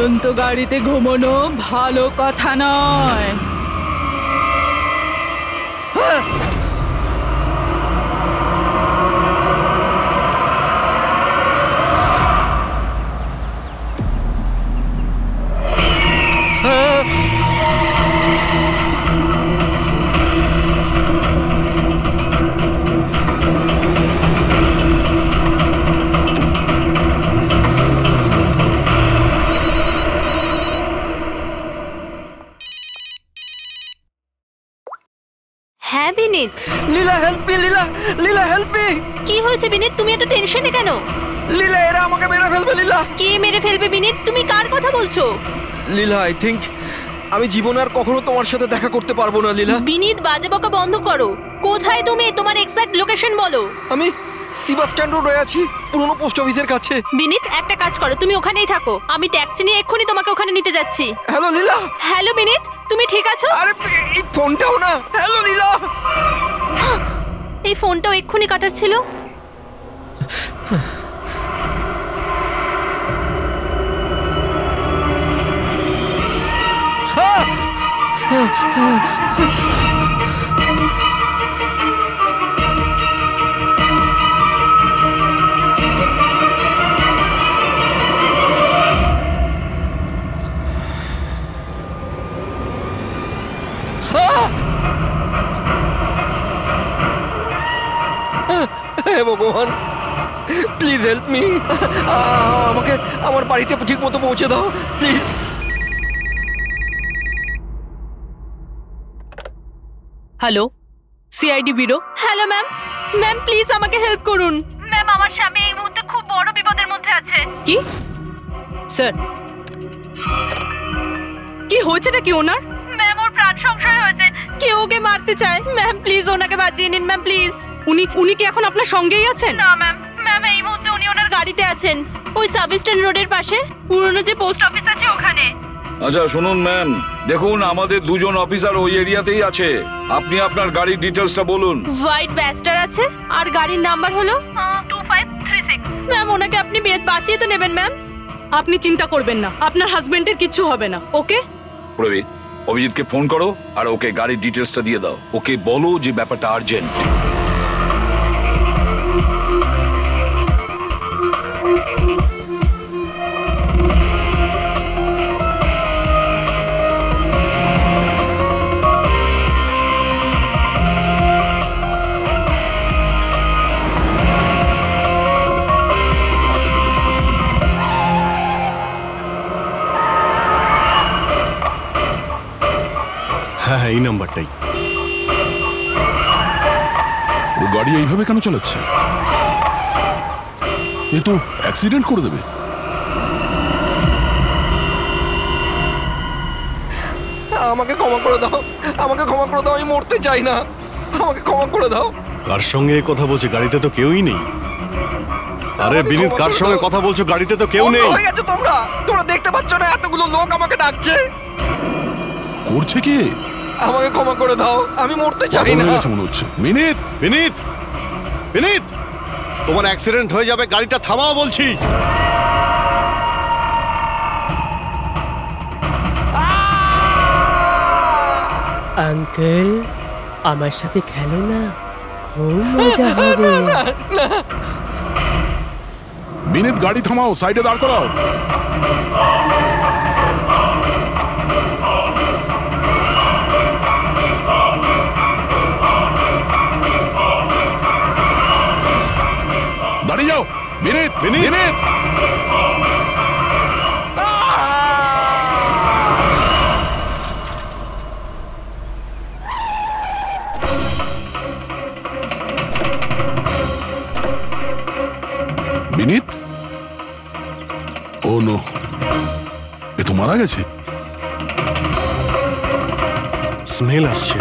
চলন্ত গাড়িতে ঘুমানো ভালো কথা নয়। হ্যাঁ বিনীত। লীলা হেল্প মি, লীলা হেল্প মি। কি হয়েছে বিনীত, তুমি এত টেনশনে কেন? লীলা এরা আমাকে মেরে ফেলবে। লীলা কে মেরে ফেলবে বিনীত? তুমি কার কথা বলছো? লীলা আই থিংক আমি জীবনে আর কখনো তোমার সাথে দেখা করতে পারবো না। লীলা বিনীত বাজে বকা বন্ধ করো। কোথায় তুমি? তোমার এক্সাক্ট লোকেশন বলো। আমি সিবাস্টান রোডে আছি, পুরনো পোস্ট অফিসের কাছে। বিনীত একটা কাজ করো, তুমি ওখানেই থাকো, আমি ট্যাক্সি নিয়ে এক্ষুনি তোমাকে ওখানে নিতে যাচ্ছি। হ্যালো লীলা। হ্যালো বিনীত, তুমি ঠিক আছো? আরে এই ফোনটাও না। হ্যালো লীলা। এই ফোনটাও এক্ষুনি কাটার ছিল। হে ভগবান, প্লিজ হেল্প মি। আমাকে আমার বাড়িতে ঠিক মতো পৌঁছে দাও please. Hello, CID bureau. Hello ma'am. Ma'am please আমাকে হেল্প করুন। ম্যাম আমার স্বামী এই মুহূর্তে খুব বড় বিপদের মধ্যে আছে। কি স্যার, কি হয়েছে নাকি ওনার? ম্যাম ওর প্রাণ সংশয় হয়েছে, কেউ ওকে মারতে চায়। ম্যাম প্লিজ ওনাকে বাঁচিয়ে নিন ম্যাম প্লিজ। উনি কি এখন আপনার সঙ্গেই আছেন? না ম্যাম, ম্যাম এই মুহূর্তে উনি ওনার গাড়িতে আছেন, ওই সাবস্টেশন রোডের পাশে পুরনো যে পোস্ট অফিস আছে ওখানে। আচ্ছা শুনুন ম্যাম, দেখুন আমাদের দুজন অফিসার ওই এরিয়াতেই আছে। আপনি আপনার গাড়ির ডিটেলসটা বলুন। হোয়াইট ব্যাস্টার আছে আর গাড়ির নাম্বার হলো 2536। ম্যাম ওনাকে আপনি বাঁচিয়ে তো নেবেন ম্যাম। আপনি চিন্তা করবেন না, আপনার হাজবেন্ডের কিচ্ছু হবে না। ওকে প্রবীর, অভিজিৎকে ফোন করো আর ওকে গাড়ির ডিটেলসটা দিয়ে দাও। ওকে বলো যে ব্যাপারটা আর্জেন্ট। হ্যাঁ, এই নাম্বারটাই। ও গাড়ি এইভাবে কেন চালাচ্ছে? এ তো অ্যাক্সিডেন্ট করে দেবে। আমাকে ক্ষমা করে দাও, আমাকে ক্ষমা করে দাও। আমি মরতে চাই না, আমাকে ক্ষমা করে দাও। কার সঙ্গে কথা বলছে? গাড়িতে তো কেউই নেই। আরে বিনীত, কার সঙ্গে কথা বলছো? গাড়িতে তো কেউ নেই। হয়ে গেছে তোমরা দেখতে পাচ্ছ না এতগুলো লোক আমাকে ডাকছে? করছে কি? আমাকে ক্ষমা করে দাও, আমি মরতে চাই না। মনে হচ্ছে। বিনীত, বিনীত, বিনীত, তোমার অ্যাক্সিডেন্ট হয়ে যাবে, গাড়িটা থামাও বলছি। আঙ্কেল আমার সাথে খেলো না, খুব মজা হবে। বিনীত, গাড়ি থামাও, সাইডে দাঁড় করাও। দাঁড়িয়ে যাও বিনীত, বিনীত। বিনীত, ও নো, এ তো মারা গেছে। স্মেল আসছে।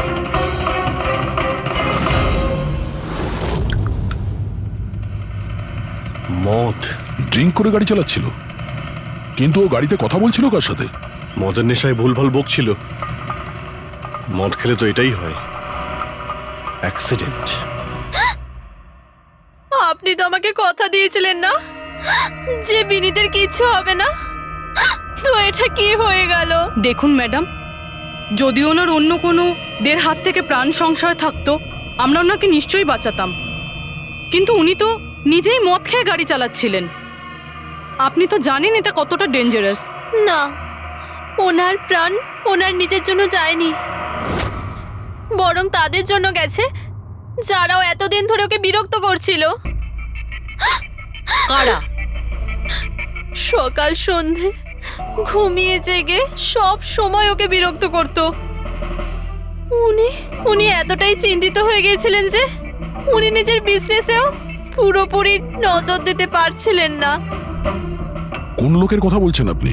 মদ। ড্রিঙ্ক করে গাড়ি চালাচ্ছিল, কিন্তু ও গাড়িতে কথা বলছিল কার সাথে? মদের নেশায় ভুলভাল বকছিল। মদ খেলে তো এটাই হয়, অ্যাক্সিডেন্ট। আপনি তো আমাকে কথা দিয়েছিলেন না যে বিনীতের কিচ্ছু হবে না, তো এটা কি হয়ে গেল? দেখুন ম্যাডাম, যদি ওনার অন্য কোনো দের হাত থেকে প্রাণ সংশয় থাকতো আমরা ওনাকে নিশ্চয়ই বাঁচাতাম, কিন্তু উনি তো নিজেই মদ খেয়ে গাড়ি চালাচ্ছিলেন। আপনি তো জানেন এটা কতটা ডেঞ্জারাস। না, ওনার প্রাণ ওনার নিজের জন্য যায়নি, বরং তাদের জন্য গেছে যারাও এতদিন ধরে ওকে বিরক্ত করছিল। কারা? সকাল সন্ধে ঘুমিয়ে জেগে সব সময় ওকে বিরক্ত করত। উনি এতটাই চিন্তিত হয়ে গিয়েছিলেন যে উনি নিজের বিজনেসেও পুরোপুরি নজর দিতে পারছিলেন না। কোন লোকের কথা বলছেন আপনি?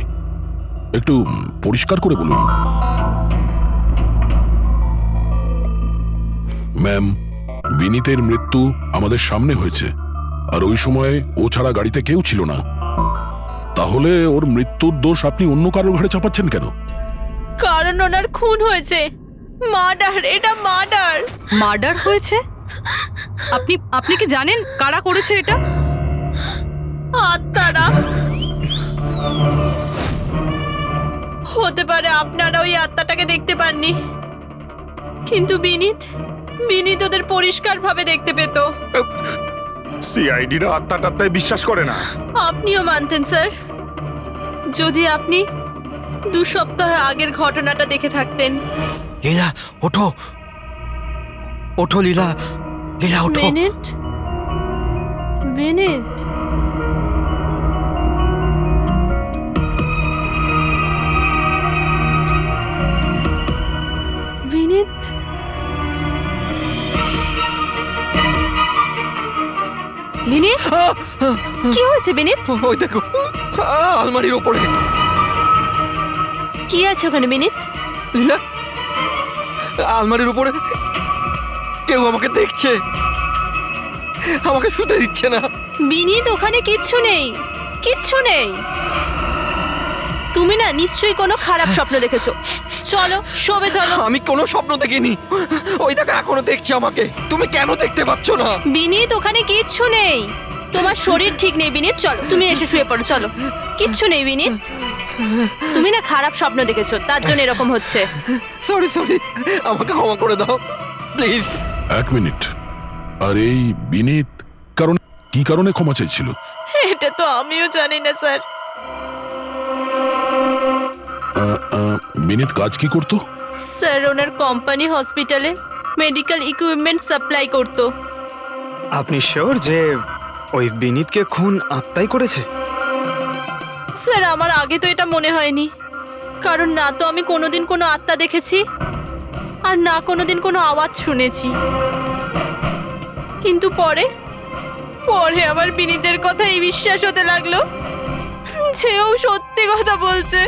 একটু পরিষ্কার করে বলুন। ম্যাম, বিনীতের মৃত্যু আমাদের সামনে হয়েছে, আর ওই সময় ও ছাড়া গাড়িতে কেউ ছিল না। তাহলে ওর মৃত্যুর দোষ আপনি অন্য কারোর ঘাড়ে চাপাচ্ছেন কেন? কারণ ওনার খুন হয়েছে। মার্ডার, এটা মার্ডার। মার্ডার হয়েছে? আপনি কি জানেন কারা করেছে এটা? আত্মারা। হতে পারে আপনারা ওই আত্মাটাকে দেখতে পাননি, কিন্তু বিনীত ওদের পরিষ্কারভাবে দেখতে পেত। সিআইডিরা আত্মাটাত্মায় বিশ্বাস করে না। আপনিও মানতেন স্যার, যদি আপনি 2 সপ্তাহ আগের ঘটনাটা দেখে থাকতেন। লীলা ওঠো, ওঠো লীলা, লীলা ওঠো। বিনীত, বিনীত। বিনীত, বিনীত, কি হয়েছে বিনীত? ওই দেখো, আলমারির ওপরে। কি আছে ওখানে বিনীত? লীলা, আলমারির উপরে কেউ আমাকে দেখছে, আমাকে শুতে দিচ্ছে না। বিনীত, ওখানে কিচ্ছু নেই, কিচ্ছু নেই। তুমি না নিশ্চয়ই কোনো খারাপ স্বপ্ন দেখেছো। চলো শোবে চলো। আমি কোনো স্বপ্ন দেখিনি। ওই দেখো এখনো দেখছে আমাকে। তুমি কেন দেখতে পাচ্ছ না? বিনীত, ওখানে কিচ্ছু নেই। তোমার শরীর ঠিক নেই বিনীত, চলো তুমি এসে শুয়ে পড়ো। চলো, কিচ্ছু নেই বিনীত। তুমি না খারাপ স্বপ্ন দেখেছো, তার জন্য এরকম হচ্ছে। সরি, আমাকে ক্ষমা করে দাও প্লিজ। 1 মিনিট। আর এই বিনীত কি কারণে ক্ষমা চাইছিল? এটা তো আমিও জানি না স্যার। বিনীত কাজ কি করতো? স্যার, ওনার কোম্পানি হসপিটালে মেডিকেল ইকুইপমেন্ট সাপ্লাই করতো। আপনি শিওর যে ওই বিনীতকে খুন আত্মাই করেছে? স্যার, আমার আগে তো এটা মনে হয়নি, কারণ না তো আমি কোনোদিন কোনো আত্মা দেখেছি, আর না কোনোদিন কোনো আওয়াজ শুনেছি। কিন্তু পরে আমার বিনীতের কথাই বিশ্বাস হতে লাগলো যে ও সত্যি কথা বলছে।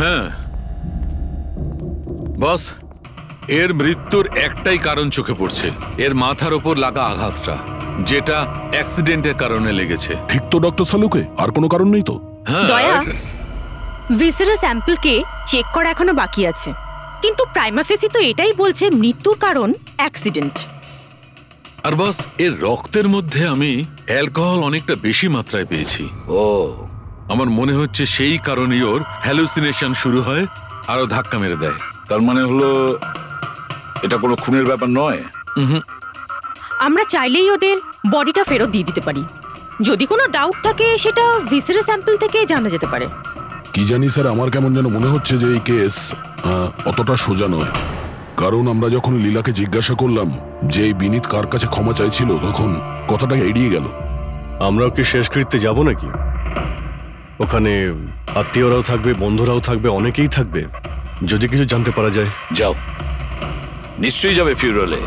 হ্যাঁ বস, এর মৃত্যুর একটাই কারণ চোখে পড়ছে, এর মাথার ওপর লাগা আঘাতটা, যেটা অ্যাক্সিডেন্টের কারণে লেগেছে। ঠিক তো ডক্টর সালুকে? আর কোনো কারণ নেই তো? হ্যাঁ, দয়া, ভিসারাল স্যাম্পলকে চেক করা এখনো বাকি আছে, কিন্তু প্রাইমা ফেসি তো এটাই বলছে মৃত্যুর কারণ অ্যাক্সিডেন্ট। আর বস, এর রক্তের মধ্যে আমি অ্যালকোহল অনেকটা বেশি মাত্রায় পেয়েছি। ও, আমার মনে হচ্ছে সেই কারণেই ওর হ্যালুসিনেশন শুরু হয়, আরো ধাক্কা মেরে দেয়। তার মানে হলো এটা কোনো খুনের ব্যাপার নয়। আমরা চাইলেই ওদের বডিটা ফেরত দিয়ে দিতে পারি। যদি কোনো ডাউট থাকে সেটা ভিসারাল স্যাম্পল থেকে জানা যেতে পারে। কি জানি স্যার, আমার কেমন যেন মনে হচ্ছে যে এই কেস অতটা সোজা নয়। কারণ আমরা যখন লীলাকে জিজ্ঞাসা করলাম যে এই বিনীত কার কাছে ক্ষমা চাইছিল, তখন কথাটা এড়িয়ে গেল। আমরাও কি শেষকৃত্যে যাব নাকি? ওখানে আত্মীয়রাও থাকবে, বন্ধুরাও থাকবে, অনেকেই থাকবে। যদি কিছু জানতে পারা যায়। যাও, নিশ্চয়ই যাবে ফিউরালে।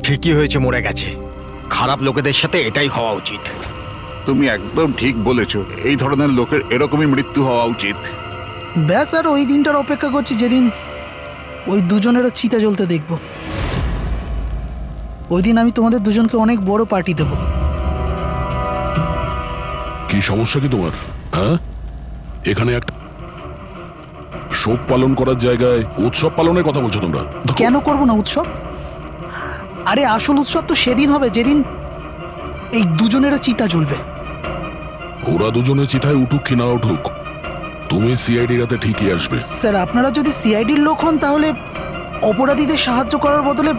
ঠিকই হয়েছে, মরে গেছে। খারাপ লোকেদের সাথে এটাই হওয়া উচিত। তুমি একদম ঠিক বলেছো, এই ধরনের লোকের এরকমই মৃত্যু হওয়া উচিত। ব্যাস, আর ওই দিনটার অপেক্ষা করছি যেদিন ওই দুজনেরও চিতা জ্বলতে দেখব। ওই দিন আমি তোমাদের দুজনকে অনেক বড় পার্টি দেব। কি সমস্যা কি তোমার? হ্যাঁ, এখানে একটা শোক পালন করার জায়গায় উৎসব পালনের কথা বলছো তোমরা? কেন করব না উৎসব? আরে আসল উৎসব তো সেদিন হবে যেদিন এই দুজনেরও চিতা জ্বলবে। ওরা দুজনে চিতায় উঠুক কি না উঠুক, তুমি সিআইডি রাতে ঠিকই আসবে। স্যার, আপনারা যদি সিআইডির লোক হন তাহলে অপরাধীদের সাহায্য করার বদলে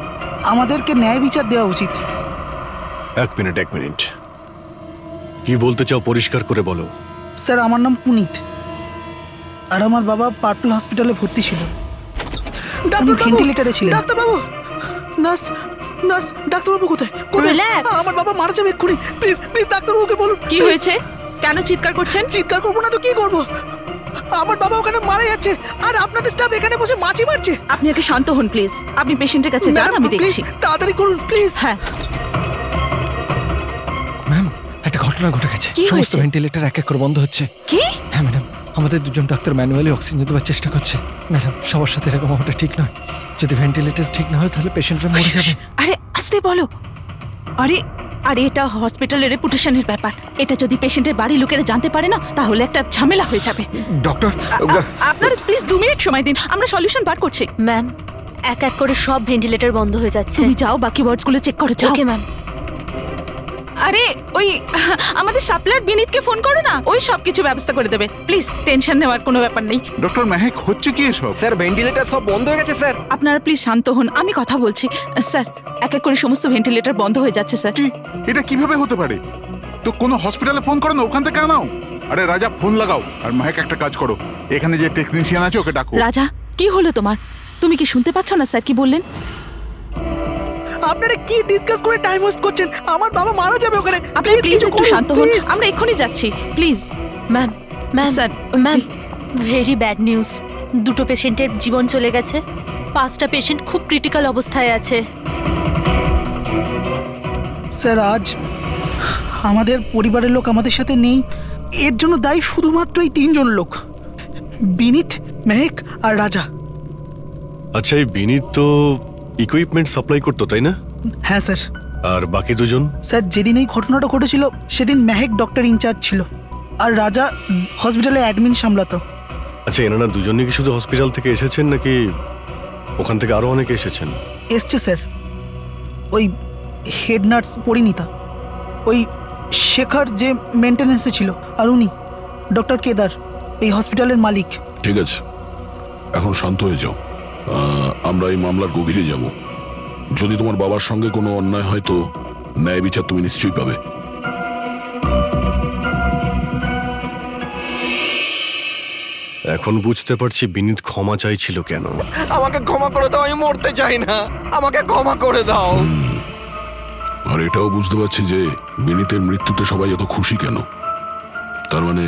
আমাদেরকে ন্যায় বিচার দেওয়া উচিত। এক মিনিট, কি বলতে চাও পরিষ্কার করে বলো। স্যার, আমার নাম পুনিত, আর আমার বাবা পার্পল হসপিটালে ভর্তি ছিল। ভেন্টিলেটরে ছিলেন। ডাক্তারবাবু, নার্স, ডাক্তারবাবু কোথায়? আমার বাবা মারা যাবে এক্ষুনি। প্লিজ ডাক্তারবাবুকে বলুন। কি হয়েছে? কেন চিৎকার করছেন? চিৎকার করবো না তো কি করবো? আমার বাবা ওখানে মারা যাচ্ছে আর আপনাদের স্টাফ এখানে বসে মাছি মারছে। আপনি আগে শান্ত হন প্লিজ। আপনি পেশেন্টের কাছে যান, আমি দেখছি। তাড়াতাড়ি করুন প্লিজ। হ্যাঁ। ম্যাম, একটা ঘটনা ঘটে গেছে। সমস্ত ভেন্টিলেটর এক এক করে বন্ধ হচ্ছে। কি? হ্যাঁ ম্যাডাম, আমাদের দুজন ডাক্তার ম্যানুয়ালি অক্সিজেন দেওয়ার চেষ্টা করছে। ম্যাডাম, সবার সাথে এরকম হওয়াটা ঠিক নয়। যদি ভেন্টিলেটর ঠিক না হয় তাহলে পেশেন্টরা মরে যাবে। আরে আস্তে বলো। আরে এটা হসপিটালের রেপুটেশনের ব্যাপার। এটা যদি পেশেন্টের বাড়ির লোকেরা জানতে পারে না তাহলে একটা ঝামেলা হয়ে যাবে। ডক্টর, আপনারা প্লিজ 2 মিনিট সময় দিন, আমরা সলিউশন বার করছি। ম্যাম, এক এক করে সব ভেন্টিলেটর বন্ধ হয়ে যাচ্ছে। তুমি যাও বাকি ওয়ার্ডসগুলো চেক করো। যাও। Okay ma'am. আরে ওই আমাদের সাপ্লায়ার বিনীতকে ফোন করো না, ওই সব কিছু ব্যবস্থা করে দেবে। প্লিজ টেনশন নেওয়ার কোনো ব্যাপার নেই। ডক্টর মেহেক, হচ্ছে কি এসব? স্যার, ভেন্টিলেটর সব বন্ধ হয়ে গেছে স্যার। আপনারা প্লিজ শান্ত হন, আমি কথা বলছি। স্যার, এক এক করে সমস্ত ভেন্টিলেটর বন্ধ হয়ে যাচ্ছে স্যার। কি? এটা কিভাবে হতে পারে? তো কোনো হসপিটালে ফোন করো না, ওখান থেকে আনাও। আরে রাজা, ফোন লাগাও। আর মেহেক, একটা কাজ করো, এখানে যে টেকনিশিয়ান আছে ওকে ডাকো। রাজা, কি হলো তোমার? তুমি কি শুনতে পাচ্ছ না স্যার কি বললেন? আপনারা কি ডিসকাস করে টাইম ওয়েস্ট করছেন? আমার বাবা মারা যাবে ওখানে। আপনি প্লিজ একটু শান্ত হন, আমরা এক্ষুনি যাচ্ছি। Please ma'am, sir. Ma'am, very bad news. 2টো পেশেন্টের জীবন চলে গেছে। 5টা পেশেন্ট খুব ক্রিটিক্যাল অবস্থায় আছে। স্যার, আজ আমাদের পরিবারের লোক আমাদের সাথে নেই। এর জন্য দায়ী শুধুমাত্র এই 3 জন লোক, বিনীত, মেহেক আর রাজা। আচ্ছা, এই বিনীত তো ইকুইপমেন্ট সাপ্লাই করতো, তাই না? হ্যাঁ স্যার। আর বাকি দুজন? স্যার, যেদিন এই ঘটনাটা ঘটেছিল সেদিন মেহেক ডক্টর ইনচার্জ ছিল আর রাজা হসপিটালে অ্যাডমিন সামলাতো। আচ্ছা, এনারা দুজনে কি শুধু হসপিটাল থেকে এসেছেন নাকি ওখান থেকে আরো অনেকে এসেছেন? এসছে স্যার, ওই হেড নার্স পরিণীতা, ওই শেখর যে মেনটেন্যান্সে ছিল, আর উনি ডক্টর কেদার, এই হসপিটালের মালিক। ঠিক আছে, এখন শান্ত হয়ে যাও। আমরা এই মামলার গভীরে যাব। যদি তোমার বাবার সঙ্গে কোনো অন্যায় হয় তো ন্যায় বিচার তুমি নিশ্চয়ই পাবে। এখন বুঝতে পারছি বিনীত ক্ষমা চাইছিল কেন। আমাকে ক্ষমা করে দাও, আমি মরতে চাই না, আমাকে ক্ষমা করে দাও। আর এটাও বুঝতে পারছি যে বিনীতের মৃত্যুতে সবাই এত খুশি কেন। তার মানে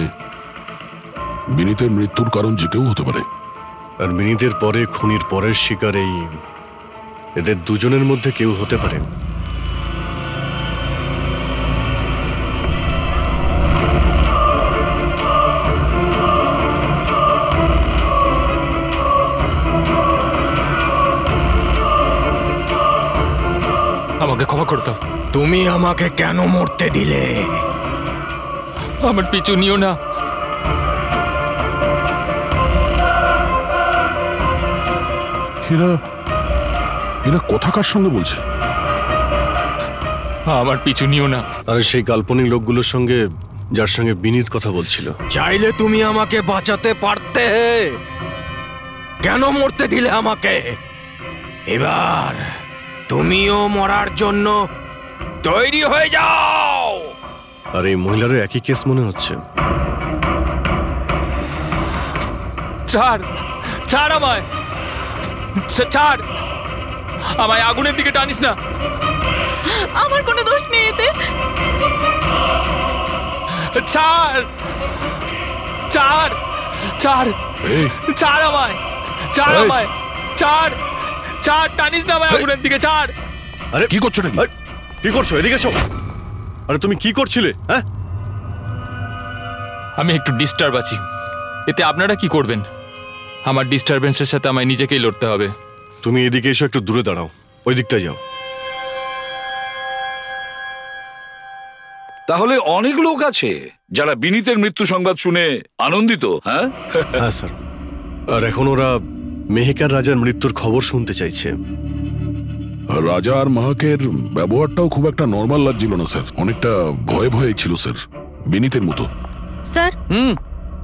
বিনীতের মৃত্যুর কারণ যে কেউ হতে পারে। আর বিনীতের পরে খুনির পরের শিকার এদের দুজনের মধ্যে কেউ হতে পারে। আমাকে ক্ষমা করে দাও। তুমি আমাকে কেন মরতে দিলে? আমার পিছু নিও না। এরা কথা কার সঙ্গে বলছে? আমার পিছু নিও না। আরে সেই কাল্পনিক লোকগুলোর সঙ্গে যার সঙ্গে বিনীত কথা বলছিল। চাইলে তুমি আমাকে বাঁচাতে পারতে, কেন মরতে দিলে আমাকে? এবার তুমিও মরার জন্য তৈরি হয়ে যাও। আর এই মহিলারও একই কেস মনে হচ্ছে। ছাড়, ছাড় আমায়, ছাড় আমায়, আগুনের দিকে টানিস না। আমার কোনো দোষ নেই এতে। ছাড়, ছাড়, ছাড়, ছাড় আমায়, ছাড় আমায়, ছাড়, ছাড়, টানিস না আমায় আগুনের দিকে, ছাড়। আরে কি করছো নাকি? কি করছো? এদিকে এসো। আরে তুমি কি করছিলে? হ্যাঁ, আমি একটু ডিস্টার্ব আছি, এতে আপনারা কি করবেন? আমার ডিস্টারবেন্সের সাথে আমায় নিজেকেই লড়তে হবে। তুমি এদিকে এসো, একটু দূরে দাঁড়াও, ওই দিকটায় যাও। তাহলে অনেক লোক আছে যারা বিনীতের মৃত্যু সংবাদ শুনে আনন্দিত। হ্যাঁ হ্যাঁ স্যার, আর এখন ওরা মেহেকার রাজার মৃত্যুর খবর শুনতে চাইছে। রাজা আর মাহাকের ব্যবহারটাও খুব একটা নর্মাল লাগছিল না স্যার, অনেকটা ভয়ে ভয়ে ছিল স্যার, বিনীতের মতো। স্যার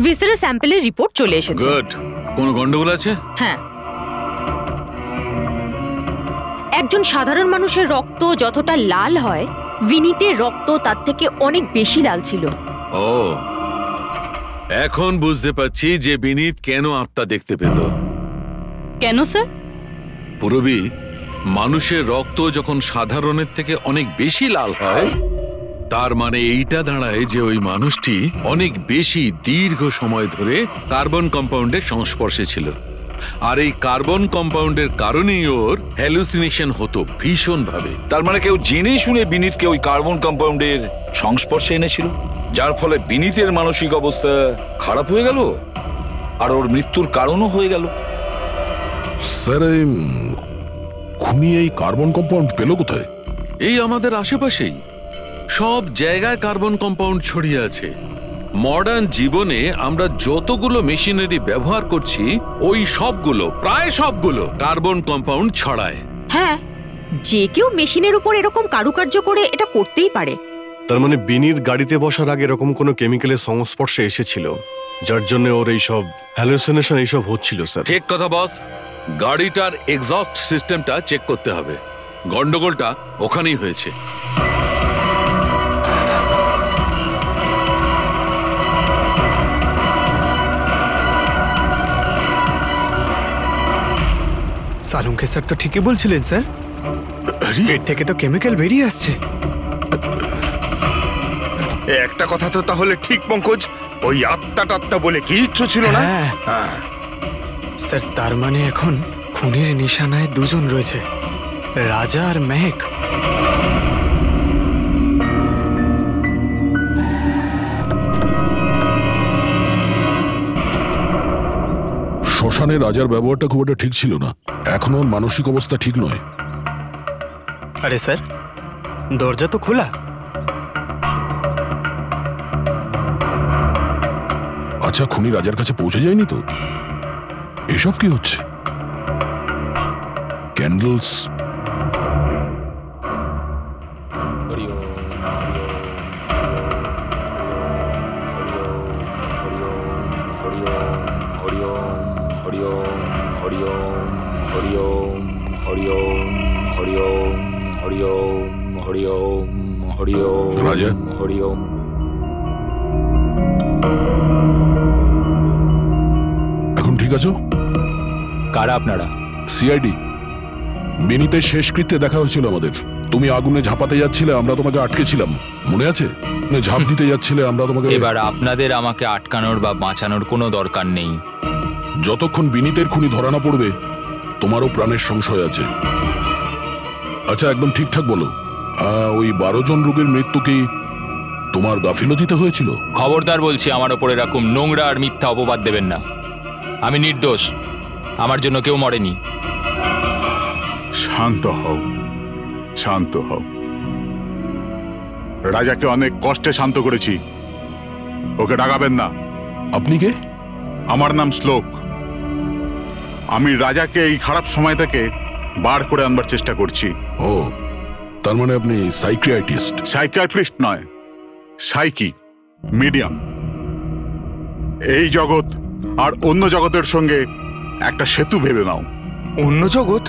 ভিসেরা স্যাম্পলের রিপোর্ট চলে এসেছে। গুড। কোনো গন্ডগোল আছে? হ্যাঁ, একজন সাধারণ মানুষের রক্ত যতটা লাল হয়, বিনীতের রক্ত তার থেকে অনেক বেশি লাল ছিল। ও, এখন বুঝতে পারছি যে বিনীত কেন আত্মা দেখতে পেত। কেন স্যার? পুরবী, মানুষের রক্ত যখন সাধারণের থেকে অনেক বেশি লাল হয়, তার মানে এইটা দাঁড়ায় যে ওই মানুষটি অনেক বেশি দীর্ঘ সময় ধরে কার্বন কম্পাউন্ডের সংস্পর্শে ছিল, আর এই কার্বন কম্পাউন্ডের কারণেই ওর হ্যালুসিনেশন হতো ভীষণ ভাবে। তার মানে কেউ জেনে শুনে বিনীতকে ওই কার্বন কম্পাউন্ডের সংস্পর্শে এনেছিল, যার ফলে বিনীতের মানসিক অবস্থা খারাপ হয়ে গেল আর ওর মৃত্যুর কারণও হয়ে গেল। স্যার, খুনি এই কার্বন কম্পাউন্ড পেল কোথায়? এই আমাদের আশেপাশেই সব জায়গায় কার্বন কম্পাউন্ড ছড়িয়ে আছে। মডার্ন জীবনে আমরা যতগুলো মেশিনারি ব্যবহার করছি, ওই সবগুলো, প্রায় সবগুলো কার্বন কম্পাউন্ড ছড়ায়। হ্যাঁ, যে কেউ মেশিনের উপর এরকম কারুকার্য করে এটা করতেই পারে। তার মানে বিনীত গাড়িতে বসার আগে এরকম কোনো কেমিক্যালের সংস্পর্শে এসেছিল, যার জন্য ওর এইসব হ্যালুসিনেশন এইসব হচ্ছিল। স্যার ঠিক কথা বস। গাড়িটার এক্সস্ট সিস্টেমটা চেক করতে হবে। গন্ডগোলটা ওখানেই হয়েছে। সালুঙ্কে স্যার তো ঠিকই বলছিলেন স্যার, পেট থেকে তো কেমিক্যাল বেরিয়ে আসছে। একটা কথা তো তাহলে ঠিক পঙ্কজ, ওই আত্মা বলে কিচ্ছু ছিল না। স্যার, তার মানে এখন খুনের নিশানায় দুজন রয়েছে, রাজা আর মেহেক। শ্মশানে রাজার ব্যবহারটা খুব একটা ঠিক ছিল না, এখনো ওর মানসিক অবস্থা ঠিক নয়। আরে স্যার, দরজা তো খোলা। আচ্ছা, খুনি রাজার কাছে পৌঁছে যায়নি তো? এসব কি হচ্ছে? ক্যান্ডেলস। রাজা, এখন ঠিক আছো? কারা আপনারা? সিআইডি। বিনীতের শেষকৃত্যে দেখা হয়েছিল আমাদের। তুমি আগুনে ঝাঁপাতে যাচ্ছিলে, আমরা তোমাকে আটকেছিলাম, মনে আছে? ঝাঁপ দিতে যাচ্ছিলে, আমরা তোমাকে। এবার আপনাদের আমাকে আটকানোর বা বাঁচানোর কোনো দরকার নেই। যতক্ষণ বিনীতের খুনি ধরা না পড়বে, তোমারও প্রাণের সংশয় আছে। আচ্ছা, একদম ঠিকঠাক বলো, ওই 12 জন রোগীর মৃত্যু কি তোমার গাফিলতিতে হয়েছিল? খবরদার বলছি, আমার ওপর এরকম নোংরা আর মিথ্যা অপবাদ দেবেন না। আমি নির্দোষ, আমার জন্য কেউ মরেনি। শান্ত হও, শান্ত হও। রাজাকে অনেক কষ্টে শান্ত করেছি, ওকে ডাকাবেন না। আপনি কে? আমার নাম শ্লোক। আমি রাজাকে এই খারাপ সময় থেকে বার করে আনবার চেষ্টা করছি। ও, তার মানে আপনি সাইকিয়াট্রিস্ট? সাইকিয়াট্রিস্ট নয়, সাইকি, মিডিয়াম। এই জগৎ আর অন্য জগতের সঙ্গে একটা সেতু ভেবে নাও। অন্য জগৎ?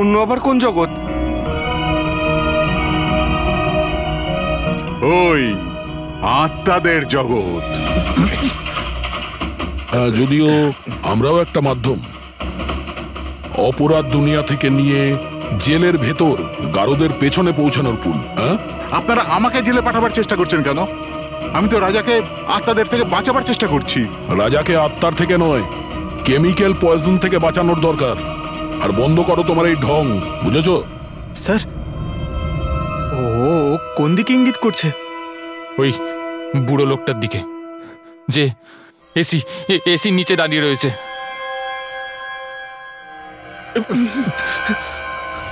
অন্য আবার কোন জগৎ? ওই আত্মাদের জগৎ। যদিও আমরাও একটা মাধ্যম, অপরাধ দুনিয়া থেকে নিয়ে জেলের ভেতর গারদের পেছনে পৌঁছানোর পুল। আপনারা আমাকে জেলে পাঠাবার চেষ্টা করছেন কেন? আমি তো রাজাকে আত্মাদের থেকে বাঁচাবার চেষ্টা করছি। রাজাকে আত্মার থেকে নয়, কেমিক্যাল পয়জন থেকে বাঁচানোর দরকার। আর বন্ধ করো তোমার এই ঢং, বুঝেছো? স্যার, ও কোন দিকে ইঙ্গিত করছে? ওই বুড়ো লোকটার দিকে, যে এসি নিচে দাঁড়িয়ে রয়েছে।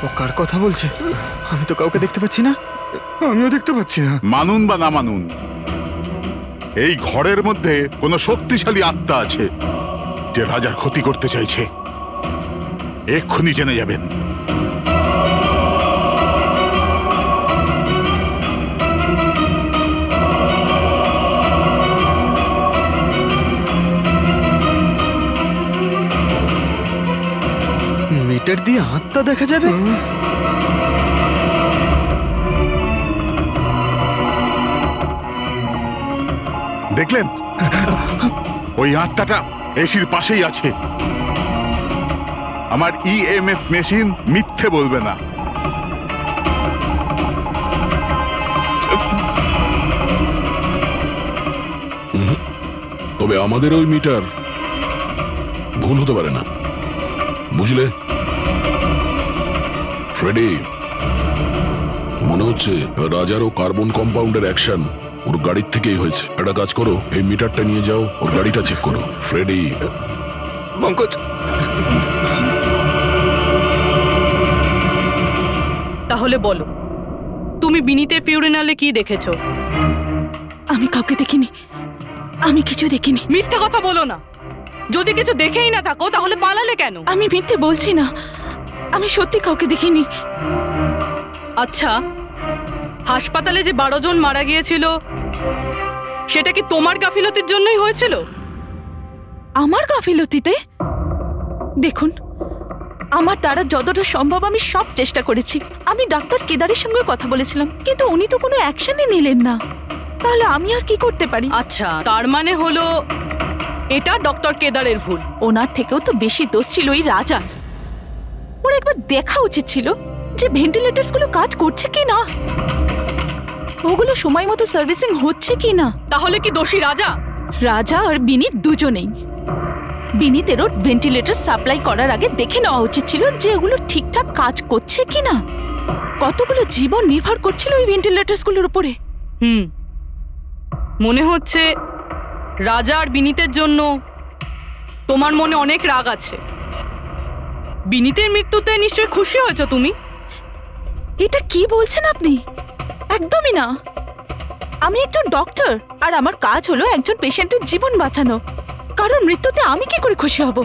ও কার কথা বলছে? আমি তো কাউকে দেখতে পাচ্ছি না। আমিও দেখতে পাচ্ছি না। মানুন বা না মানুন, এই ঘরের মধ্যে কোনো শক্তিশালী আত্মা আছে যে রাজার ক্ষতি করতে চাইছে। এক্ষুনি জেনে যাবেন। মিটার দিয়ে আত্মা দেখা যাবে? দেখলেন, ওই আত্মাটা এসির পাশেই আছে। আমার ইএমএফ মেশিন মিথ্যে বলবে না। তবে আমাদের ওই মিটার ভুল হতে পারে না, বুঝলে ফ্রেডি? মনে হচ্ছে রাজারও কার্বন কম্পাউন্ডের অ্যাকশন ওর গাড়ির থেকেই হয়েছে। একটা কাজ করো, এই মিটারটা নিয়ে যাও, ওর গাড়িটা চেক করো। ফ্রেডি। পঙ্কজ, তাহলে বলো, তুমি বিনীতের ফিউরিনালে কি দেখেছো? আমি কাউকে দেখিনি, আমি কিছু দেখিনি। মিথ্যা কথা বলো না। যদি কিছু দেখেই না থাকো তাহলে পালালে কেন? আমি মিথ্যে বলছি না, আমি সত্যি কাউকে দেখিনি। আচ্ছা, হাসপাতালে যে 12 জন মারা গিয়েছিল সেটা কি তোমার গাফিলতির জন্যই হয়েছিল? আমার গাফিলতিতে? দেখুন, আমার দ্বারা যতটা সম্ভব আমি সব চেষ্টা করেছি। আমি ডাক্তার কেদারের সঙ্গে কথা বলেছিলাম, কিন্তু উনি তো কোনো অ্যাকশনই নিলেন না। তাহলে আমি আর কি করতে পারি? আচ্ছা, তার মানে হলো এটা ডক্টর কেদারের ভুল। ওনার থেকেও তো বেশি দোষ ছিল ওই রাজা। ওর একবার দেখা উচিত ছিল যে ভেন্টিলেটরস গুলো কাজ করছে কি না, ওগুলো সময় মতো সার্ভিসিং হচ্ছে কি না। তাহলে কি দোষী রাজা? রাজা আর বিনীত দুজনেই। বিনীতেরও ভেন্টিলেটর সাপ্লাই করার আগে দেখে নেওয়া উচিত ছিল যে ওগুলো ঠিকঠাক কাজ করছে কি না। কতগুলো জীবন নির্ভর করছিল ওই ভেন্টিলেটরস গুলোর উপরে। মনে হচ্ছে রাজা আর বিনীতের জন্য তোমার মনে অনেক রাগ আছে। বিনীতের মৃত্যুতে নিশ্চয়ই খুশি হয়েছো তুমি। এটা কি বলছেন আপনি? একদমই না। আমি একজন ডক্টর, আর আমার কাজ হলো একজন পেশেন্টের জীবন বাঁচানো। কারণ মৃত্যুতে আমি কি করে খুশি হব?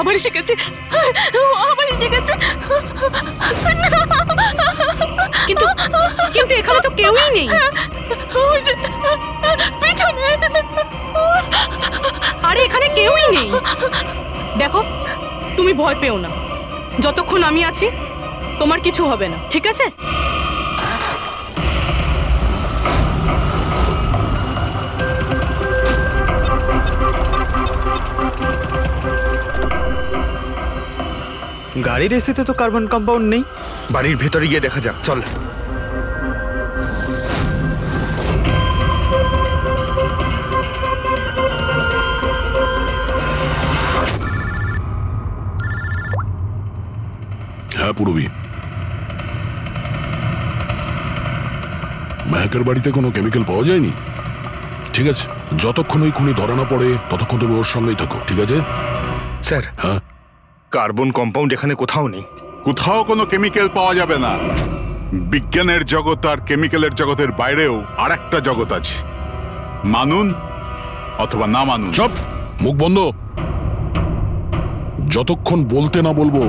আবার এসে গেছে, আবার এসে গেছে। কিন্তু কিন্তু এখানে তো কেউই নেই। আরে এখানে কেউই নেই। দেখো, তুমি ভয় পেও না। যতক্ষণ আমি আছি তোমার কিছু হবে না, ঠিক আছে? গাড়ির এসিতে তো কার্বন কম্পাউন্ড নেই। বাড়ির ভেতরে গিয়ে দেখা যাক, চল। হ্যাঁ পূরবী, মেহেকের বাড়িতে কোনো কেমিক্যাল পাওয়া যায়নি? ঠিক আছে, যতক্ষণ ওই খুনি ধরা না পড়ে ততক্ষণ তুমি ওর সঙ্গেই থাকো, ঠিক আছে? স্যার, হ্যাঁ, কার্বন কম্পাউন্ড এখানে কোথাও নেই। কোথাও কোনো কেমিক্যাল পাওয়া যাবে না। বিজ্ঞানের জগৎ আর কেমিক্যালের জগতের বাইরেও আর একটা জগৎ আছে। মানুন অথবা না মানুন। চুপ, মুখ বন্ধ। যতক্ষণ বলতে না বলবো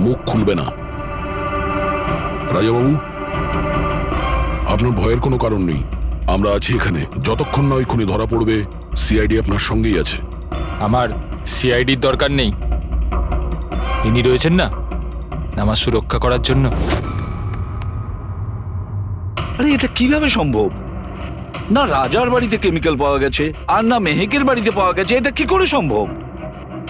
মুখ খুলবে না। রাজাবাবু, আপনার ভয়ের কোনো কারণ নেই। আমরা আছি এখানে। যতক্ষণ না ওই খুনি ধরা পড়বে সিআইডি আপনার সঙ্গেই আছে। আমার সিআইডির দরকার নেই। ইনি রয়েছেন না আমার সুরক্ষা করার জন্য। আরে এটা কিভাবে সম্ভব? না রাজার বাড়িতে কেমিক্যাল পাওয়া গেছে আর না মেহেকের বাড়িতে পাওয়া গেছে। এটা কি করে সম্ভব?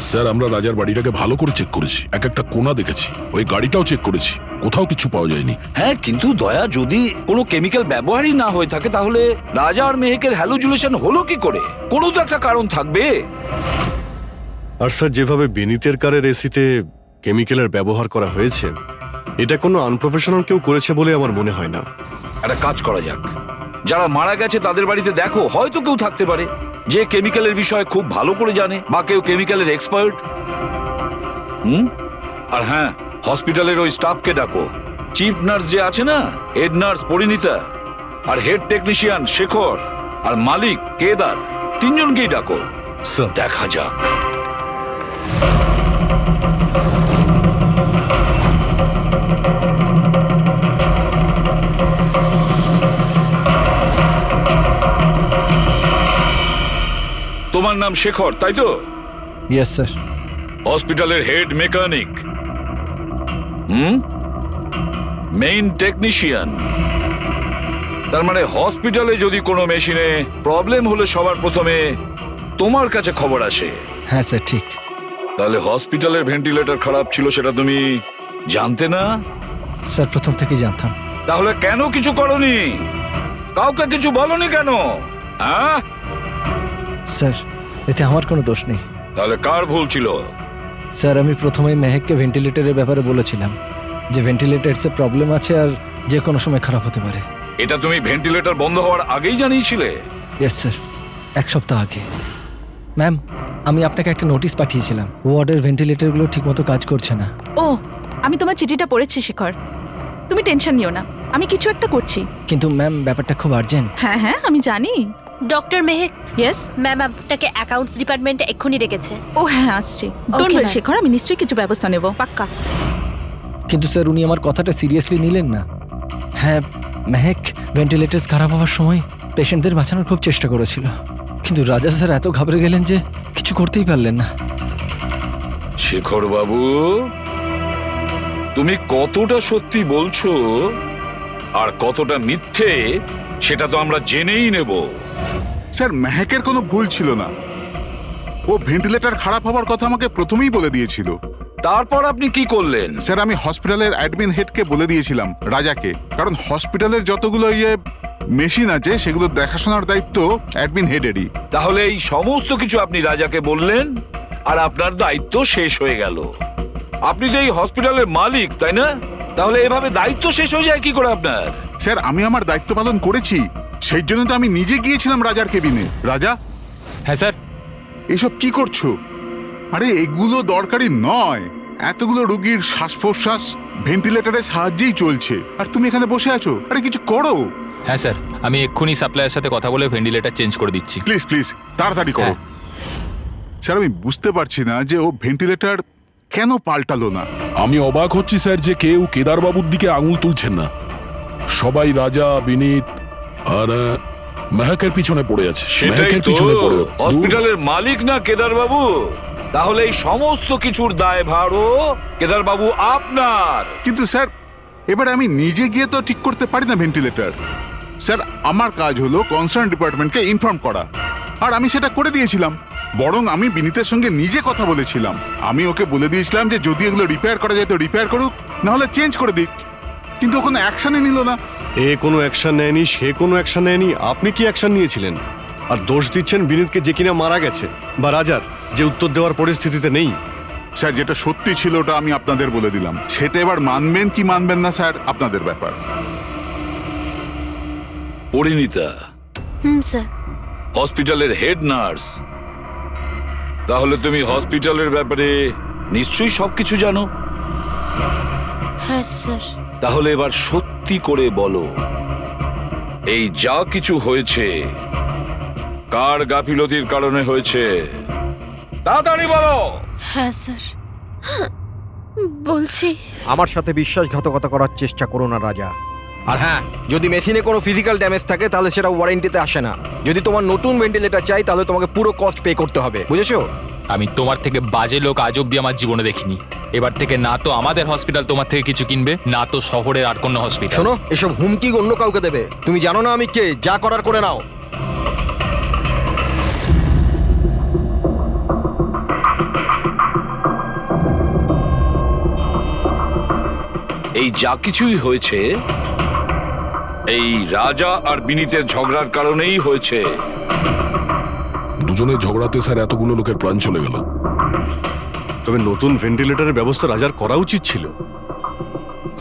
স্যার, আমরা রাজার বাড়িটাকে ভালো করে চেক করেছি, এক একটা কোণা দেখেছি, ওই গাড়িটাও চেক করেছি, কোথাও কিছু পাওয়া যায়নি। হ্যাঁ, কিন্তু দয়া, যদি কোনো কেমিক্যাল ব্যবহারই না হয়ে থাকে তাহলে রাজা আর মেহেকের হ্যালোজুলেশন হলো কি করে? কোনো তো একটা কারণ থাকবে। আর স্যার, যেভাবে বিনীতের কারের এসিতে কেমিক্যালের ব্যবহার করা হয়েছে, এটা কোনো আনপ্রফেশনাল কেউ করেছে বলে আমার মনে হয় না। একটা কাজ করা যাক, যারা মারা গেছে তাদের বাড়িতে দেখো, হয়তো কেউ থাকতে পারে যে কেমিক্যালের বিষয়ে খুব ভালো করে জানে, বা কেউ কেমিক্যালের এক্সপার্ট। আর হ্যাঁ, হসপিটালের ওই স্টাফকে ডাকো। চিফ নার্স যে আছে না, হেড নার্স পরিণীতা, আর হেড টেকনিশিয়ান শেখর, আর মালিক কেদার, তিনজনকেই ডাকো। দেখা যাক। তোমার নাম শেখর, তাই তো? Yes sir. হসপিটালের হেড মেকানিক, মেইন টেকনিশিয়ান। তার মানে হসপিটালে যদি কোনো মেশিনে প্রবলেম হলে সবার প্রথমে তোমার কাছে খবর আসে। হ্যাঁ স্যার, ঠিক। তাহলে হসপিটালের ভেন্টিলেটর খারাপ ছিল সেটা তুমি জানতে না? স্যার, প্রথম থেকে জানতাম। তাহলে কেন কিছু করনি? কাউকে কিছু বলনি কেন? হ্যাঁ স্যার, এতে আমার কোনো দোষ নেই। তাহলে কার ভুল ছিল? স্যার, আমি প্রথমেই মেহেককে ভেন্টিলেটরের ব্যাপারে বলেছিলাম যে ভেন্টিলেটরসে প্রবলেম আছে আর যে কোনো সময় খারাপ হতে পারে। এটা তুমি ভেন্টিলেটর বন্ধ হওয়ার আগেই জানিয়েছিলে? ইয়েস স্যার, 1 সপ্তাহ আগে। ম্যাম, আমি আপনাকে একটা নোটিশ পাঠিয়েছিলাম, ওয়ার্ডের ভেন্টিলেটরগুলো ঠিকমতো কাজ করছে না। ও, আমি তোমার চিঠিটা পড়েছি শেখর, তুমি টেনশন নিও না, আমি কিছু একটা করছি। কিন্তু ম্যাম, ব্যাপারটা খুব আর্জেন্ট। হ্যাঁ হ্যাঁ, আমি জানি। ডক্টর মেহেক। ইয়েস ম্যাম, আপনাকে অ্যাকাউন্টস ডিপার্টমেন্টে এক্ষুনি ডেকেছে। ও হ্যাঁ, আসছি। ডোন্ট ওয়ারি শেখর, আমি নিশ্চয়ই কিছু ব্যবস্থা নেব, পাক্কা। কিন্তু স্যার, উনি আমার কথাটা সিরিয়াসলি নিলেন না। হ্যাঁ, মেহেক ভেন্টিলেটরস খারাপ হওয়ার সময় পেশেন্টদের বাঁচানোর খুব চেষ্টা করেছিল, কিন্তু রাজা স্যার এত ঘাবড়ে গেলেন যে কিছু করতেই পারলেন না। শেখর বাবু, তুমি কতটা সত্যি বলছো আর কতটা মিথ্যে সেটা তো আমরা জেনেই নেব। স্যার, মেহেকের কোনো ভুল ছিল না। ও ভেন্টিলেটর খারাপ হওয়ার কথা আমাকে প্রথমেই বলে দিয়েছিল। তারপর আপনি কি করলেন? স্যার, আমি হসপিটালের অ্যাডমিন হেডকে বলে দিয়েছিলাম, রাজাকে, কারণ হসপিটালের যতগুলো মেশিন আছে সেগুলো দেখাশোনার দায়িত্ব অ্যাডমিন হেডেরই। তাহলে এই সমস্ত কিছু আপনি রাজাকে বললেন আর আপনার দায়িত্ব শেষ হয়ে গেল। আপনি তো এই হসপিটালের মালিক, তাই না? তাহলে এভাবে দায়িত্ব শেষ হয়ে যায় কি করে আপনার? স্যার, আমি আমার দায়িত্ব পালন করেছি, সেই জন্য তো আমি নিজে গিয়েছিলাম রাজার কেবিনে। রাজা। হ্যাঁ স্যার। এসব কি করছো? আরে এগুলো দরকারি নয়। এতগুলো রোগীর শ্বাস প্রশ্বাস ভেন্টিলেটরের সাহায্যেই চলছে, আর তুমি এখানে বসে আছো। আরে কিছু করো। হ্যাঁ স্যার, আমি এক্ষুনি সাপ্লাইয়ের সাথে কথা বলে ভেন্টিলেটর চেঞ্জ করে দিচ্ছি। প্লিজ প্লিজ তাড়াতাড়ি করো। স্যার, আমি বুঝতে পারছি না যে ও ভেন্টিলেটর কেন পাল্টালো না। আমি অবাক হচ্ছি স্যার যে কেউ কেদারবাবুর দিকে আঙুল তুলছেন না। সবাই রাজা, বিনীত আর মেহেকের পিছনে পড়ে আছে। সেটাই তো, হসপিটালের মালিক না কেদার বাবু? তাহলে এই সমস্ত কিছুর দায়ভারও কেদার বাবু আপনার। কিন্তু স্যার, এবার আমি নিজে গিয়ে তো ঠিক করতে পারি না ভেন্টিলেটর। স্যার, আমার কাজ হলো কনসার্ন ডিপার্টমেন্টকে ইনফর্ম করা, আর আমি সেটা করে দিয়েছিলাম। বরং আমি বিনীতের সঙ্গে নিজে কথা বলেছিলাম। আমি ওকে বলে দিয়েছিলাম যে যদি এগুলো রিপেয়ার করা যায় তো রিপেয়ার করুক, না হলে চেঞ্জ করে দিক। কিন্তু ও কোনো অ্যাকশনই নিল না। এ কোনো অ্যাকশন নেয়নি, সে কোনো অ্যাকশন নেয়নি। আপনি কি অ্যাকশন নিয়েছিলেন? আর দোষ দিচ্ছেন বিনীতকে, যে কিনা মারা গেছে, বা রাজার, যে উত্তর দেওয়ার পরিস্থিতিতে নেই। স্যার, যেটা সত্যি ছিল ওটা আমি আপনাদের বলে দিলাম। সেটা এবার মানবেন কি মানবেন না স্যার, আপনাদের ব্যাপার। পরিণীতা স্যার। হসপিটালের হেড নার্স, তাহলে তুমি হসপিটালের ব্যাপারে নিশ্চয়ই সবকিছু জানো। হ্যাঁ স্যার। তাহলে এবার সত্যি করে বলো, এই যা কিছু হয়েছে কার গাফিলতির কারণে হয়েছে? তাড়াতাড়ি বলো। হ্যাঁ স্যার, বলছি। আমার সাথে বিশ্বাসঘাতকতা করার চেষ্টা করো না রাজা। আর হ্যাঁ, যদি মেশিনে কোনো ফিজিক্যাল ড্যামেজ থাকে তাহলে সেটা ওয়ারেন্টিতে আসে না। যদি তোমার নতুন ভেন্টিলেটর চাই তাহলে তোমাকে পুরো কস্ট পে করতে হবে, বুঝেছো? আমি তোমার থেকে বাজে লোক আজ অব্দি আমার জীবনে দেখিনি। এবার থেকে না তো আমাদের হসপিটাল তোমার থেকে কিছু কিনবে, না তো শহরের আর কোনো হসপিটাল। শোনো, এসব হুমকি অন্য কাউকে দেবে। তুমি জানো না আমি কে, যা করার করে নাও। এই যা কিছুই হয়েছে এই রাজা আর বিনীতের ঝগড়ার কারণেই হয়েছে। দুজনের ঝগড়াতে স্যার এতগুলো লোকের প্রাণ চলে গেল। তবে নতুন ভেন্টিলেটরের ব্যবস্থা রাজার করা উচিত ছিল।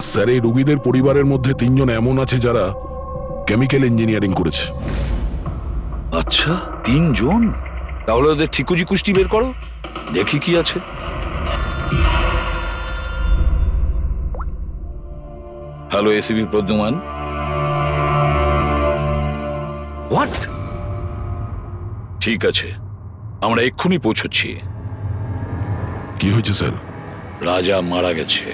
স্যার, এই রোগীদের পরিবারের মধ্যে 3 জন এমন আছে যারা কেমিক্যাল ইঞ্জিনিয়ারিং করেছে। আচ্ছা, 3 জন? তাহলে ওদের ঠিকুজি কুষ্টি বের করো, দেখি কি আছে। Hello ACB Pradyuman. হোয়াট? ঠিক আছে, আমরা এক্ষুনি পৌঁছচ্ছি। কি হয়েছে স্যার? রাজা মারা গেছে।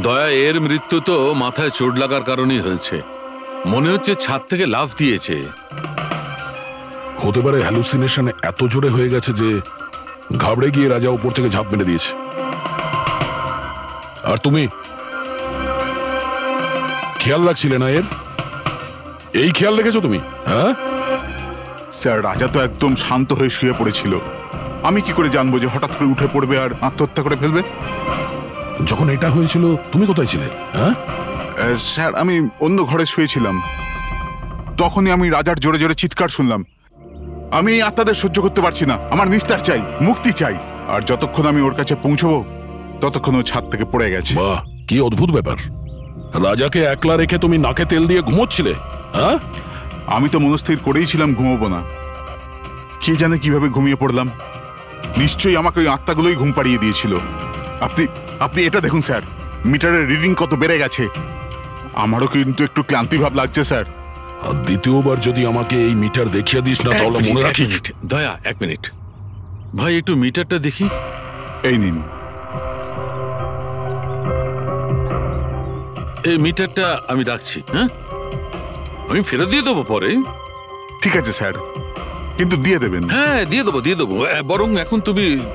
দয়া, এর মৃত্যু তো মাথায় চোট লাগার কারণেই হয়েছে। মনে হচ্ছে ছাদ থেকে লাফ দিয়েছে। হতে পারে হ্যালুসিনেশন এত জোরে হয়ে গেছে যে ঘাবড়ে গিয়ে রাজা উপর থেকে ঝাঁপ মেরে দিয়েছে। আর তুমি খেয়াল রাখছিলে না এর? এই খেয়াল রেখেছো তুমি? হ্যাঁ স্যার, রাজা তো একদম শান্ত হয়ে শুয়ে পড়েছিল। আমি কি করে জানবো যে হঠাৎ করে উঠে পড়বে আর আত্মহত্যা করে ফেলবে? যখন এটা হয়েছিল তুমি কোথায় ছিলে? হ্যাঁ স্যার, আমি অন্য ঘরে শুয়েছিলাম। তখনই আমি রাজার জোরে জোরে চিৎকার শুনলাম। আমি এই আত্মাদের সহ্য করতে পারছি না, আমার নিস্তার চাই, মুক্তি চাই। আর যতক্ষণ আমি ওর কাছে পৌঁছবো ততক্ষণ ও ছাদ থেকে পড়ে গেছে। বাহ, কি অদ্ভুত ব্যাপার! রাজাকে একলা রেখে তুমি নাকে তেল দিয়ে ঘুমোচ্ছিলে? হ্যাঁ, আমি তো মনস্থির করেই ছিলাম ঘুমোবো না। কে জানে কিভাবে ঘুমিয়ে পড়লাম। নিশ্চয়ই আমাকে ওই আত্মাগুলোই ঘুম পাড়িয়ে দিয়েছিল। আপনি এটা দেখুন স্যার, মিটারের রিডিং কত বেড়ে গেছে। আমারও কিন্তু একটু ক্লান্তি ভাব লাগছে স্যার। আর দ্বিতীয়বার যদি আমাকে এই মিটার দেখিয়ে দিস না তাহলে মনে রাখিস। দয়া, 1 মিনিট ভাই, একটু মিটারটা দেখি। এই নিন। এই মিটারটা আমি রাখছি। হ্যাঁ, আমি ফেরত দিয়ে দেবো পরে। ঠিক আছে স্যার, কিন্তু দিয়ে দেবেন? হ্যাঁ, দিয়ে দেবো। বরং এখন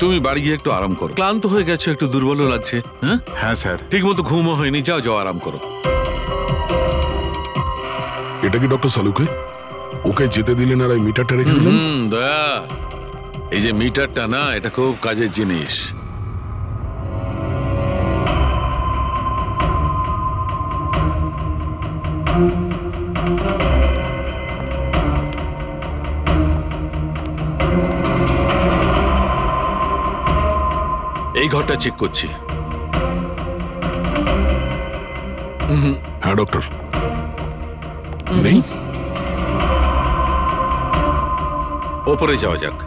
তুমি বাড়ি গিয়ে একটু আরাম করো। ক্লান্ত হয়ে গেছো, একটু দুর্বল লাগছে। হ্যাঁ স্যার। ঠিক মতো ঘুমও হয়নি। যাও আরাম করো। এটা কি ডক্টর সালুকে? ওকে যেতে দিলেন আর এই মিটারটা রেখে দিলেন? দয়া, এই যে মিটারটা না, এটা খুব কাজের জিনিস। এই ঘরটা চেক করছি। হ্যাঁ ডক্টর, নেই। ওপরে যাওয়া যাক।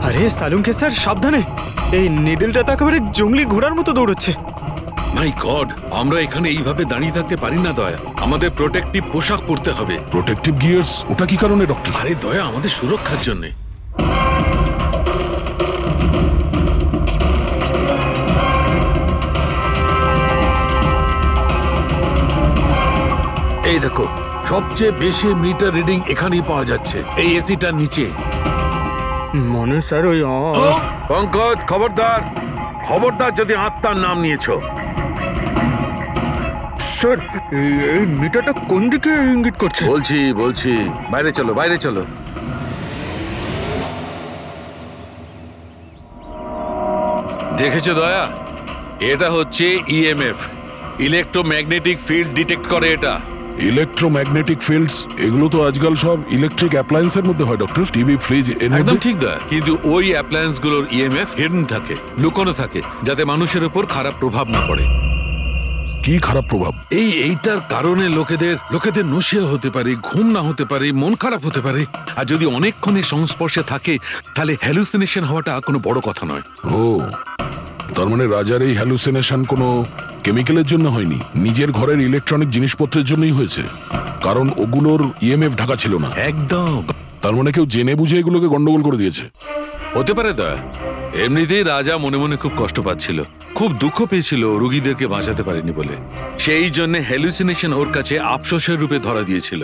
আরে সালুঙ্কে স্যার, সাবধানে! এই নিডলটা তো একেবারে জঙ্গলি ঘোড়ার মতো দৌড়চ্ছে। মাই গড, আমরা এখানে এইভাবে দাঁড়িয়ে থাকতে পারি না দয়া। আমাদের প্রোটেক্টিভ পোশাক পরতে হবে। Protective gears? ওটা কি কারণে ডক্টর? আরে দয়া, আমাদের সুরক্ষার জন্য। এই দেখো, সবচেয়ে বেশি মিটার রিডিং এখানেই পাওয়া যাচ্ছে, এই এসিটার নিচে। মনে স্যার ওই পঙ্কজ, খবরদার যদি আত্মার নাম নিয়েছো। স্যার, এই মিটারটা কোন দিকে ইঙ্গিত করছে? বলছি, বাইরে চলো। দেখেছো দয়া, এটা হচ্ছে ইএমএফ, ইলেকট্রোম্যাগনেটিক ফিল্ড ডিটেক্ট করে এটা। Electromagnetic fields? এগুলো তো আজকাল সব ইলেকট্রিক অ্যাপ্লায়েন্সের মধ্যে হয় ডক্টর। TV, fridge. একদম ঠিক দয়া, কিন্তু ওই অ্যাপ্লায়েন্স গুলোর ইএমএফ হিডেন থাকে, লুকোনো থাকে, যাতে মানুষের উপর খারাপ প্রভাব না পড়ে। কি খারাপ প্রভাব? এইটার কারণে লোকেদের নশিয়া হতে পারে, ঘুম না হতে পারে, মন খারাপ হতে পারে। আর যদি অনেকক্ষণের সংস্পর্শে থাকে তাহলে হ্যালুসিনেশন হওয়াটা কোনো বড় কথা নয়। ও, তার মানে রাজার এই হ্যালুসিনেশন কোনো কেমিক্যালের জন্য হয়নি, নিজের ঘরের ইলেকট্রনিক জিনিসপত্রের জন্যই হয়েছে, কারণ ওগুলোর ইএমএফ ঢাকা ছিল না। একদম। তার মানে কেউ জেনে বুঝে এগুলোকে গন্ডগোল করে দিয়েছে। হতে পারে দয়া। এমনিতেই রাজা মনে মনে খুব কষ্ট পাচ্ছিল, খুব দুঃখ পেয়েছিল রোগীদেরকে বাঁচাতে পারেনি বলে। সেই জন্য হ্যালুসিনেশন ওর কাছে আফসোসের রূপে ধরা দিয়েছিল।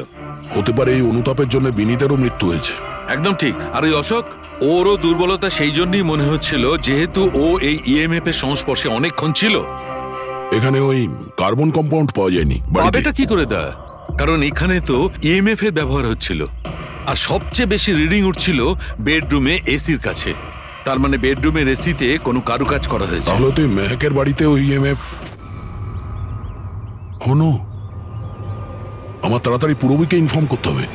হতে পারে এই অনুতাপের জন্য বিনীতেরও মৃত্যু হয়েছে। একদম ঠিক। আর ওই অশোক, ওরও দুর্বলতা সেই জন্যই মনে হচ্ছিল, যেহেতু ও এই ইএমএফ এর সংস্পর্শে অনেকক্ষণ ছিল। এখানে ওই কার্বন কম্পাউন্ড পাওয়া যায়নি। এটা কি করে দয়া? কারণ এখানে তো ইএমএফ এর ব্যবহার হচ্ছিল, আর সবচেয়ে বেশি রিডিং উঠছিল বেডরুমে এসির কাছে। তার মানে বেডরুমের এসিতে কোনো কারুকাজ করা হয়েছে। তাহলে তুই মেহেকের বাড়িতে ওই ইএমএফ হনো। আমার তাড়াতাড়ি পুরবীকে ইনফর্ম করতে হবে।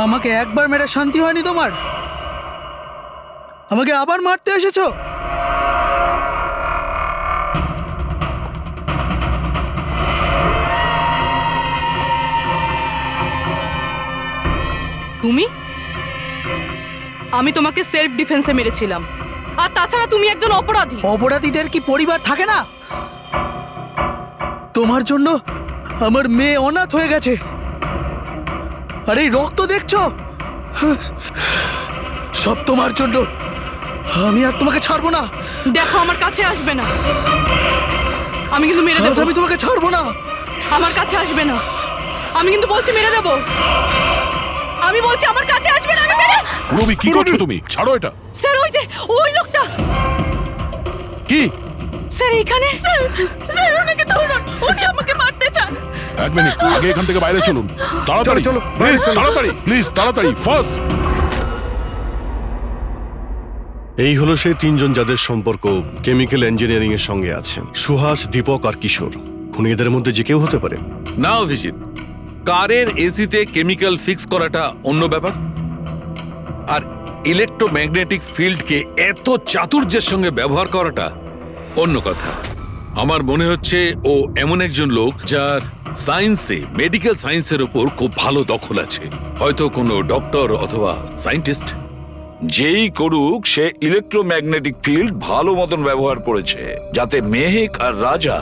আমাকে একবার মেরে শান্তি হয়নি তোমার? আমাকে আবার মারতে এসেছো? তুমি? আমি তোমাকে সেলফ ডিফেন্সে মেরেছিলাম। আর তাছাড়া তুমি একজন অপরাধী। অপরাধীদের কি পরিবার থাকে না? তোমার জন্য আমার মেয়ে অনাথ হয়ে গেছে। আর এই রক্ত দেখছো, সব তোমার জন্য। আমি আর তোমাকে ছাড়বো না। দেখো, আমার কাছে আসবে না। আমি কিন্তু মেরে দেবো। আমি তোমাকে ছাড়বো না। আমার কাছে আসবে না। আমি কিন্তু বলছি মেরে দেবো। আমি বলছি আমার কাছে আসবে না। আমি মেরে। রবি, কি করছো তুমি? ছাড়ো এটা। স্যার, ওই যে ওই লোকটা। কি? স্যার, এখানে। স্যার, ওনাকে ধরুন। উনি আমাকে মারতে চান। এক মিনিট, আগে এখান থেকে বাইরে চলুন। তাড়াতাড়ি চলো, প্লিজ তাড়াতাড়ি, প্লিজ তাড়াতাড়ি, ফার্স্ট। এই হলো সেই তিনজন যাদের সম্পর্ক কেমিক্যাল ইঞ্জিনিয়ারিং এর সঙ্গে আছে। সুহাস, দীপক আর কিশোর। খুনিদের মধ্যে যে কেউ হতে পারে। না অভিজিৎ, কারের এসিতে কেমিক্যাল ফিক্স করাটা অন্য ব্যাপার, আর ইলেকট্রোম্যাগনেটিক ফিল্ডকে এত চাতুর্যের সঙ্গে ব্যবহার করাটা অন্য কথা। আমার মনে হচ্ছে ও এমন একজন লোক যার সায়েন্সে, মেডিকেল সায়েন্সের উপর খুব ভালো দখল আছে। হয়তো কোনো ডক্টর অথবা সায়েন্টিস্ট। যেই করুক, সে ইলেকট্রোম্যাগনেটিক ফিল্ড ভালো মতন ব্যবহার করেছে, যাতে মেহেক আর রাজা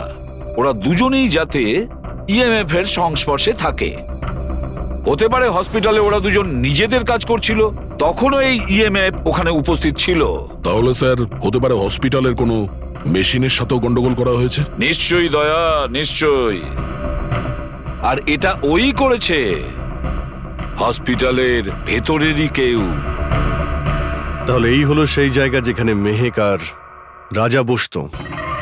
ওরা দুজনেই যাতে ইএমএফ এর সংস্পর্শে থাকে। হতে পারে হসপিটালে ওরা দুজন নিজেদের কাজ করছিল, তখনও এই ইএমএফ ওখানে উপস্থিত ছিল। তাহলে স্যার, হতে পারে হসপিটালের কোনো মেশিনের সাথেও গন্ডগোল করা হয়েছে। নিশ্চয়ই দয়া, নিশ্চয়ই। আর এটা ওই করেছে, হসপিটালের ভেতরেরই কেউ। তাহলে এই হলো সেই জায়গা যেখানে মেহেক আর রাজা বসতো।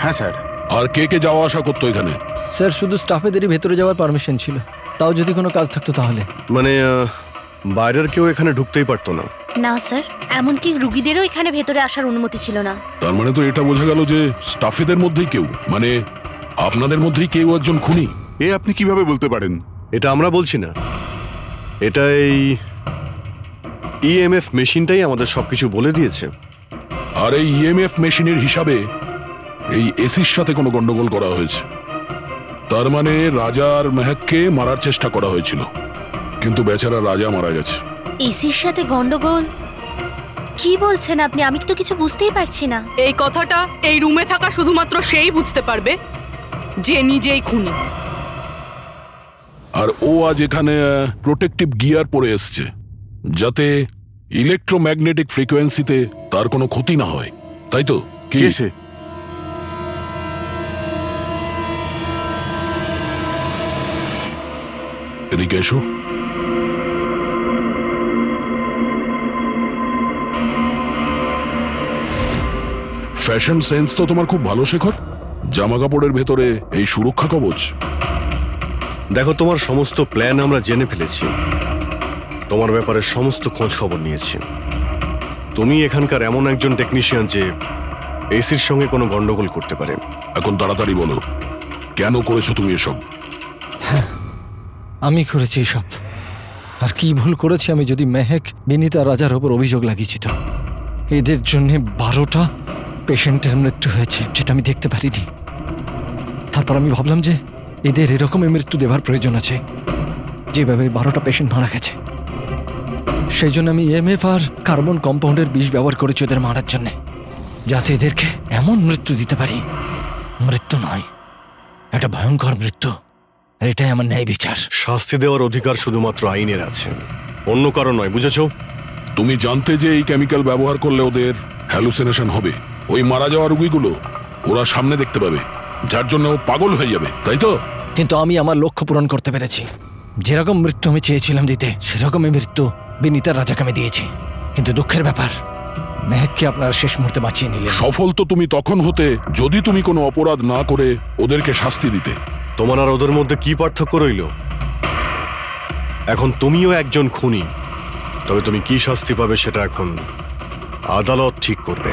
হ্যাঁ স্যার। আর কে কে যাওয়া আসা করতো এখানে? স্যার, শুধু স্টাফেদেরই ভেতরে যাওয়ার পারমিশন ছিল। তাও যদি কোনো কাজ থাকতো তাহলে। মানে বাইরের কেউ এখানে ঢুকতেই পারতো না? না স্যার, এমনকি রুগীদেরও এখানে ভেতরে আসার অনুমতি ছিল না। তার মানে তো এটা বোঝা গেল যে স্টাফেদের মধ্যেই কেউ, মানে আপনাদের মধ্যেই কেউ একজন খুনি। এ আপনি কিভাবে বলতে পারেন? এটা আমরা বলছি না, এটা এই ইএমএফ মেশিনটাই আমাদের সবকিছু বলে দিয়েছে। আর এই ইএমএফ মেশিনের হিসাবে এই এসির সাথে কোনো গন্ডগোল করা হয়েছে। তার মানে রাজা আর মেহেককে মারার চেষ্টা করা হয়েছিল, কিন্তু বেচারা রাজা মারা গেছে। এসির সাথে গন্ডগোল? কি বলছেন আপনি? আমি তো কিছু বুঝতেই পারছি না। এই কথাটা এই রুমে থাকা শুধুমাত্র সেই বুঝতে পারবে যে নিজেই খুনি। আর ও আজ এখানে প্রোটেক্টিভ গিয়ার পরে এসছে, যাতে ইলেকট্রোম্যাগনেটিক ফ্রিকোয়েন্সিতে তার কোনো ক্ষতি না হয়, তাই তো? কি সে? এদিকে এসো। ফ্যাশন সেন্স তো তোমার খুব ভালো, শেখর। জামা কাপড়ের ভেতরে এই সুরক্ষা কবচ। দেখো, তোমার সমস্ত প্ল্যান আমরা জেনে ফেলেছি। তোমার ব্যাপারে সমস্ত খোঁজ খবর নিয়েছি। তুমি এখানকার এমন একজন টেকনিশিয়ান যে এসির সঙ্গে কোনো গন্ডগোল করতে পারে। এখন তাড়াতাড়ি বলো, কেন করেছো তুমি এসব? হ্যাঁ, আমি করেছি এসব। আর কি ভুল করেছি আমি যদি মেহেক, বিনীতা, রাজার ওপর অভিযোগ লাগিয়েছি। তো এদের জন্য 12টা পেশেন্টের মৃত্যু হয়েছে, যেটা আমি দেখতে পারিনি। তারপর আমি ভাবলাম যে এদের এরকমই মৃত্যু দেওয়ার প্রয়োজন আছে, যেভাবে 12টা পেশেন্ট মারা গেছে। সেই জন্য আমি ইএমএফ আর কার্বন কম্পাউন্ডের বিষ ব্যবহার করেছি ওদের মারার জন্য, যাতে এদেরকে এমন মৃত্যু দিতে পারি, মৃত্যু নয়, একটা ভয়ঙ্কর মৃত্যু। আর এটাই আমার ন্যায় বিচার। শাস্তি দেওয়ার অধিকার শুধুমাত্র আইনের আছে, অন্য কারণ নয়, বুঝেছো? তুমি জানতে যে এই কেমিক্যাল ব্যবহার করলে ওদের হ্যালুসিনেশন হবে, ওই মারা যাওয়া রোগীগুলো ওরা সামনে দেখতে পাবে, যার জন্য ও পাগল হয়ে যাবে, তাই তো? কিন্তু আমি আমার লক্ষ্য পূরণ করতে পেরেছি। যেরকম মৃত্যু আমি চেয়েছিলাম দিতে, সেরকমই মৃত্যু বিনীতার রাজাকে আমি দিয়েছি। কিন্তু দুঃখের ব্যাপার, মেহেককে আপনারা শেষ মুহূর্তে বাঁচিয়ে নিলেন। সফল তো তুমি তখন হতে যদি তুমি কোনো অপরাধ না করে ওদেরকে শাস্তি দিতে। তোমার আর ওদের মধ্যে কি পার্থক্য রইল? এখন তুমিও একজন খুনি, তবে তুমি কি শাস্তি পাবে সেটা এখন আদালত ঠিক করবে।